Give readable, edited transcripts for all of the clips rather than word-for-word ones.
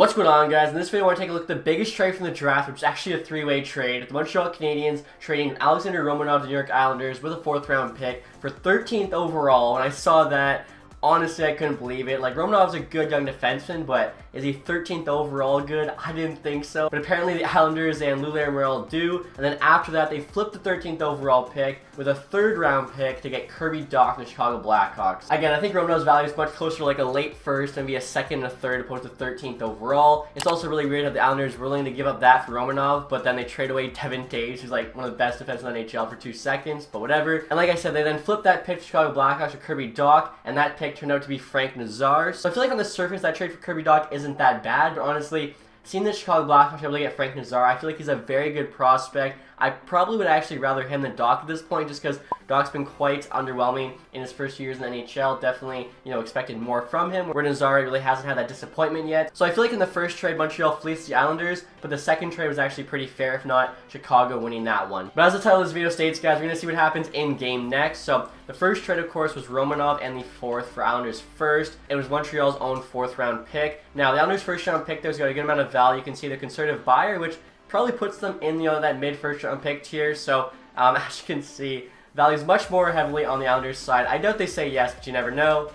What's going on, guys? In this video I want to take a look at the biggest trade from the draft, which is actually a three-way trade. The Montreal Canadiens trading Alexander Romanov to the New York Islanders with a 4th round pick for 13th overall. When I saw that, honestly, I couldn't believe it. Like, Romanov's a good young defenseman, but is he 13th overall good? I didn't think so. But apparently the Islanders and Montreal do. And then after that, they flipped the 13th overall pick with a 3rd round pick to get Kirby Dach from the Chicago Blackhawks. Again, I think Romanov's value is much closer to like a late first and be a 2nd and a 3rd opposed to 13th overall. It's also really weird that the Islanders were willing to give up that for Romanov, but then they trade away Devin Taves, who's like one of the best defensemen in the NHL, for 2 seconds, but whatever. And like I said, they then flipped that pick to Chicago Blackhawks for Kirby Dach, and that pick turned out to be Frank Nazar. So I feel like on the surface, that trade for Kirby Dach isn't that bad, but honestly, seeing the Chicago Blackhawks able to get Frank Nazar, I feel like he's a very good prospect. I probably would actually rather him than Dach at this point, just because Dach's been quite underwhelming in his first few years in the NHL. Definitely, expected more from him, where Nazar really hasn't had that disappointment yet. So I feel like in the first trade, Montreal fleeced the Islanders, but the second trade was actually pretty fair, if not Chicago winning that one. But as the title of this video states, guys, we're going to see what happens in game next. So the first trade, of course, was Romanov and the 4th for Islanders first. It was Montreal's own 4th round pick. Now, the Islanders' 1st round pick, there's got a good amount of value. You can see the conservative buyer, which probably puts them in that mid 1st round pick tier. So as you can see, values much more heavily on the Islanders side. I doubt they say yes, but you never know.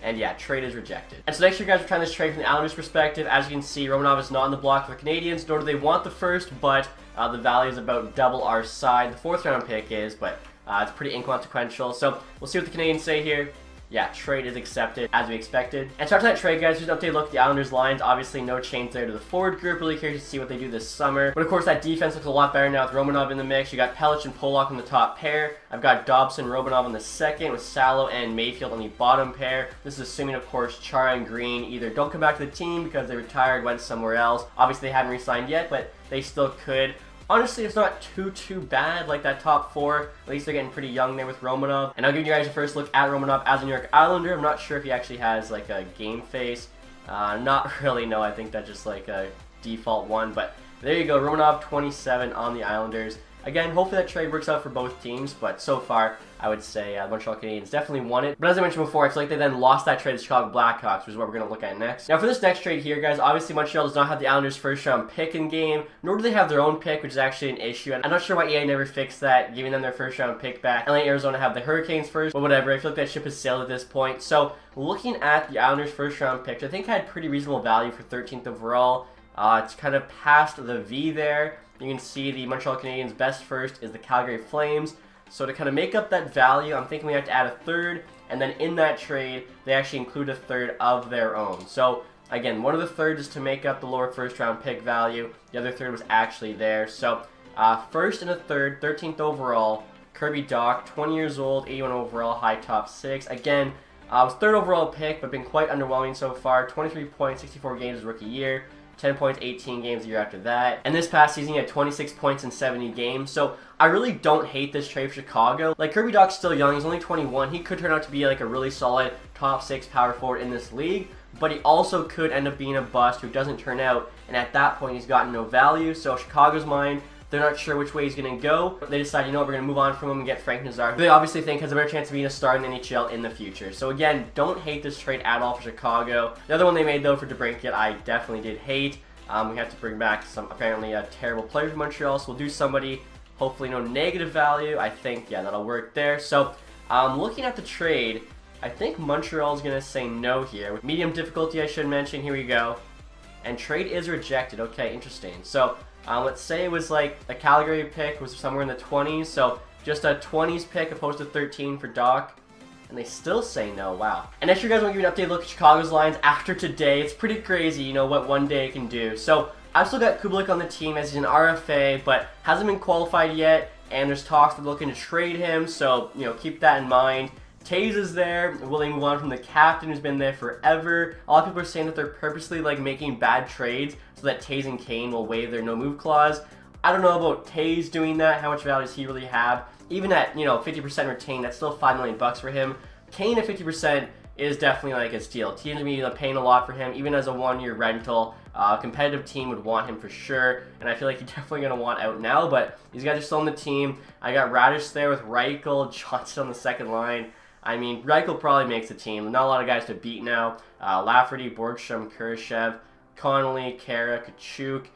And yeah, trade is rejected. And so next year, guys, we're trying this trade from the Islanders perspective. As you can see, Romanov is not on the block for the Canadiens, nor do they want the 1st, but the value is about double our side. The 4th round pick is, but it's pretty inconsequential. So we'll see what the Canadiens say here. Yeah, trade is accepted, as we expected. And so after that trade, guys, just an update look at the Islanders' lines. Obviously, no change there to the forward group. Really curious to see what they do this summer. But of course, that defense looks a lot better now with Romanov in the mix. You got Pelech and Pollock in the top pair. I've got Dobson, Romanov on the 2nd, with Salo and Mayfield on the bottom pair. This is assuming, of course, Chara and Green either don't come back to the team because they retired, went somewhere else. Obviously, they haven't re-signed yet, but they still could. Honestly, it's not too bad, like that top 4. At least they're getting pretty young there with Romanov. And I'll give you guys a first look at Romanov as a New York Islander. I'm not sure if he actually has like a game face. Not really, no. I think that's just like a default one. But there you go, Romanov 27 on the Islanders. Again, hopefully that trade works out for both teams, but so far, I would say the Montreal Canadiens definitely won it. But as I mentioned before, I feel like they then lost that trade to Chicago Blackhawks, which is what we're going to look at next. Now, for this next trade here, guys, obviously Montreal does not have the Islanders' 1st round pick in game, nor do they have their own pick, which is actually an issue. And I'm not sure why EA never fixed that, giving them their 1st round pick back, and letting Arizona have the Hurricanes first, but whatever. I feel like that ship has sailed at this point. So, looking at the Islanders' 1st round pick, I think had pretty reasonable value for 13th overall. It's kind of past the V there. You can see the Montreal Canadiens' best 1st is the Calgary Flames. So to kind of make up that value, I'm thinking we have to add a 3rd. And then in that trade, they actually include a 3rd of their own. So again, one of the 3rds is to make up the lower 1st round pick value. The other 3rd was actually there. So 1st and a 3rd, 13th overall. Kirby Dach, 20 years old, 81 overall, high top 6. Again, was 3rd overall pick, but been quite underwhelming so far. 23 points, 64 games his rookie year. 10 points, 18 games a year after that. And this past season, he had 26 points in 70 games. So I really don't hate this trade for Chicago. Like, Kirby Dach's still young. He's only 21. He could turn out to be like a really solid top 6 power forward in this league. But he also could end up being a bust who doesn't turn out. And at that point, he's gotten no value. So Chicago's mind, they're not sure which way he's going to go. They decide, you know what, we're going to move on from him and get Frank Nazar, who they obviously think has a better chance of being a star in the NHL in the future. So again, don't hate this trade at all for Chicago. The other one they made, though, for DeBrincat, I definitely did hate. We have to bring back some apparently terrible players from Montreal, so we'll do somebody, hopefully no negative value. I think, yeah, that'll work there. So, looking at the trade, I think Montreal's going to say no here. With medium difficulty, I should mention. Here we go. And trade is rejected. Okay, interesting. So, let's say it was like a Calgary pick was somewhere in the 20s, so just a 20s pick opposed to 13 for Dach. And they still say no. Wow. And next, you guys want to give you an update look at Chicago's lines after today. It's pretty crazy, what one day can do. So I've still got Kubalik on the team as he's an RFA, but hasn't been qualified yet. And there's talks of looking to trade him, so keep that in mind. Taves is there. Will they move on from the captain who's been there forever? A lot of people are saying that they're purposely making bad trades so that Taves and Kane will waive their no move clause. I don't know about Taves doing that. How much value does he really have? Even at 50% retained, that's still $5 million for him. Kane at 50% is definitely like a steal. Teams are paying a lot for him, even as a 1-year rental. A competitive team would want him for sure, and I feel like he's definitely going to want out now, but these guys are still on the team. I got Radish there with Reichel, Johnson on the 2nd line. I mean, Reichel probably makes the team. Not a lot of guys to beat now. Lafferty, Borgstrom, Kurashev, Connolly, Kara, Kachuk.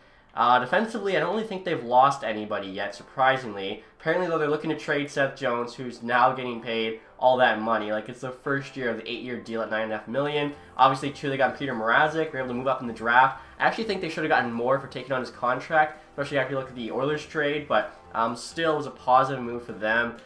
Defensively, I don't really think they've lost anybody yet, surprisingly. Apparently, though, they're looking to trade Seth Jones, who's now getting paid all that money. Like, it's the first year of the 8-year deal at $9.5 million. Obviously, too, they got Peter Mrazek. They're able to move up in the draft. I actually think they should have gotten more for taking on his contract, especially after you look at the Oilers trade, but still, it was a positive move for them.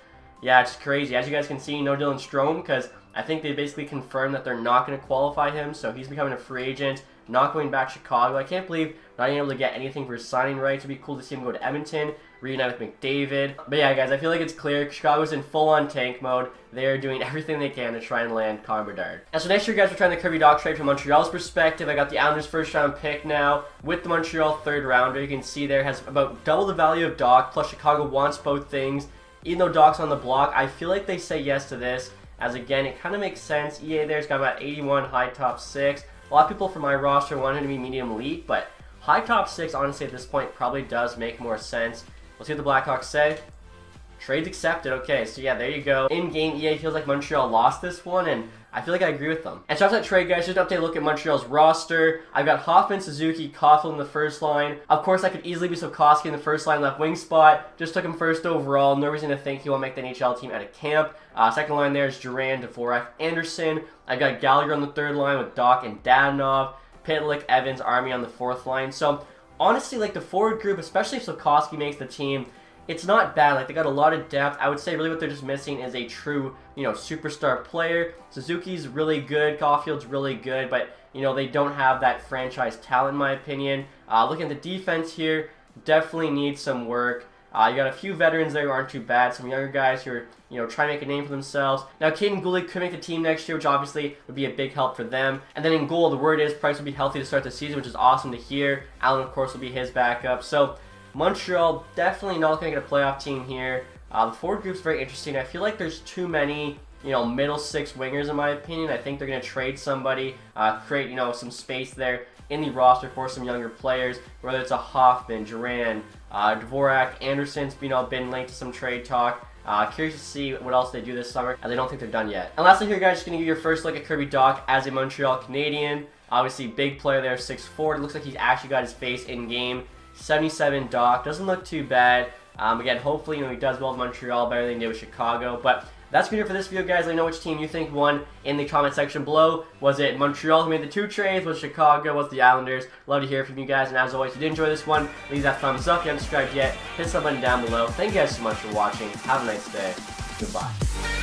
Yeah, it's crazy. As you guys can see, no Dylan Strome, because I think they basically confirmed that they're not going to qualify him, so he's becoming a free agent, not going back to Chicago. I can't believe not being able to get anything for his signing rights. It'd be cool to see him go to Edmonton, reunite with McDavid. But yeah, guys, I feel like it's clear Chicago's in full-on tank mode. They're doing everything they can to try and land Connor Bedard. And so next year, guys, we're trying the Kirby Dach trade from Montreal's perspective. I got the Islanders' first-round pick now with the Montreal third-rounder. You can see there has about double the value of Dach, plus Chicago wants both things. Even though Dach's on the block, I feel like they say yes to this, as again, it kind of makes sense. EA there's got about 81, high top 6. A lot of people from my roster wanted to be medium elite, but high top 6, honestly, at this point, probably does make more sense. We'll see what the Blackhawks say. Trade's accepted. Okay, so yeah, there you go. In-game, EA feels like Montreal lost this one, and I feel like I agree with them. And so after that trade, guys, just an update look at Montreal's roster. I've got Hoffman, Suzuki, Caulfield in the first line. Of course, I could easily be Sokowski in the first line left wing spot. Just took him first overall. No reason to think he won't make the NHL team out of camp. Second line there is Duran, Dvorak, Anderson. I've got Gallagher on the third line with Dach and Dadonov. Pitlick, Evans, Army on the fourth line. So, honestly, like the forward group, especially if Sokowski makes the team, it's not bad. Like, they got a lot of depth. I would say really what they're just missing is a true, superstar player. Suzuki's really good. Caulfield's really good. But, they don't have that franchise talent, in my opinion. Looking at the defense here, definitely needs some work. You got a few veterans there who aren't too bad. Some younger guys who are, trying to make a name for themselves. Now, Caden Goulet could make the team next year, which obviously would be a big help for them. And then in goal, the word is Price will be healthy to start the season, which is awesome to hear. Allen, of course, will be his backup. So, Montreal, definitely not going to get a playoff team here. The forward group's very interesting. I feel like there's too many, middle six wingers in my opinion. I think they're going to trade somebody, create, some space there in the roster for some younger players, whether it's a Hoffman, Duran, Dvorak, Anderson's, been linked to some trade talk. Curious to see what else they do this summer, as I don't think they're done yet. And lastly here, guys, just going to give you your first look at Kirby Dach as a Montreal Canadian. Obviously, big player there, 6'4". It looks like he's actually got his face in-game. 77 Dach, doesn't look too bad. Again, hopefully, he does well with Montreal, better than he did with Chicago. But that's going to do it for this video, guys. Let me know which team you think won in the comment section below. Was it Montreal who made the 2 trades? Was Chicago? Was the Islanders? Love to hear from you guys. And as always, if you did enjoy this one, leave that thumbs up. If you haven't subscribed yet, hit the button down below. Thank you guys so much for watching. Have a nice day. Goodbye.